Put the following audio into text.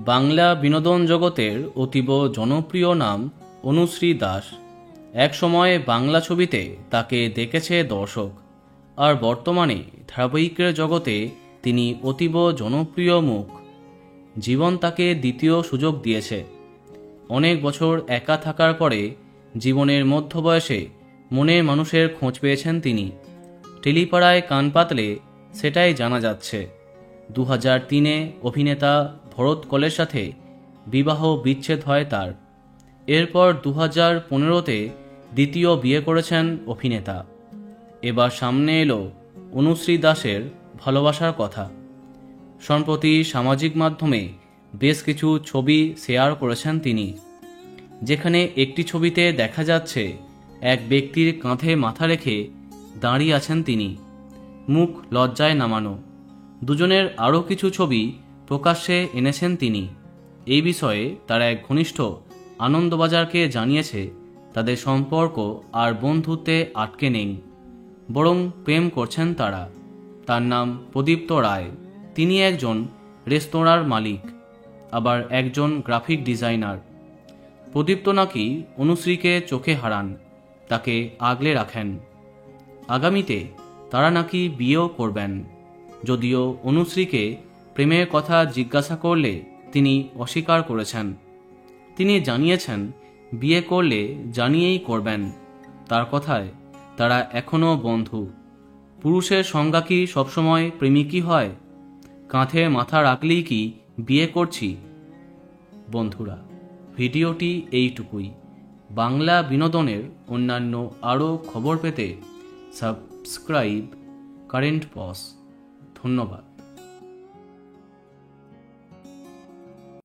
বাংলা বিনোদন জগতের অতীব জনপ্রিয় নাম অনুশ্রী দাস। এক সময় বাংলা ছবিতে তাকে দেখেছে দর্শক, আর বর্তমানে ধারাবাহিকের জগতে তিনি অতীব জনপ্রিয় মুখ। জীবন তাকে দ্বিতীয় সুযোগ দিয়েছে। অনেক বছর একা থাকার পরে জীবনের মধ্যবয়সে মনের মানুষের খোঁজ পেয়েছেন তিনি। টেলিপাড়ায় কান পাতলে সেটাই জানা যাচ্ছে। 2003-এ অভিনেতা ভরত কলের সাথে বিবাহ বিচ্ছেদ হয় তার। এরপর 2015-তে দ্বিতীয় বিয়ে করেছেন অভিনেতা। এবার সামনে এলো অনুশ্রী দাসের ভালোবাসার কথা। সম্প্রতি সামাজিক মাধ্যমে বেশ কিছু ছবি শেয়ার করেছেন তিনি, যেখানে একটি ছবিতে দেখা যাচ্ছে এক ব্যক্তির কাঁধে মাথা রেখে দাঁড়িয়ে আছেন তিনি, মুখ লজ্জায় নামানো। দুজনের আরও কিছু ছবি প্রকাশ্যে এনেছেন তিনি। এই বিষয়ে তার এক ঘনিষ্ঠ আনন্দবাজারকে জানিয়েছে তাদের সম্পর্ক আর বন্ধুত্বে আটকে নেই, বরং প্রেম করছেন তারা। তার নাম প্রদীপ্ত রায়। তিনি একজন রেস্তোরাঁর মালিক, আবার একজন গ্রাফিক ডিজাইনার। প্রদীপ্ত নাকি অনুশ্রীকে চোখে হারান, তাকে আগলে রাখেন। আগামীতে তারা নাকি বিয়েও করবেন। যদিও অনুশ্রীকে প্রেমের কথা জিজ্ঞাসা করলে তিনি অস্বীকার করেছেন। তিনি জানিয়েছেন বিয়ে করলে জানিয়েই করবেন। তার কথায় তারা এখনও বন্ধু। পুরুষের সংজ্ঞা কি সবসময় প্রেমিকই হয়? কাঁধে মাথা রাখলেই কি বিয়ে করছি? বন্ধুরা, ভিডিওটি এইটুকুই। বাংলা বিনোদনের অন্যান্য আরও খবর পেতে সাবস্ক্রাইব কারেন্ট পজ। ধন্যবাদ।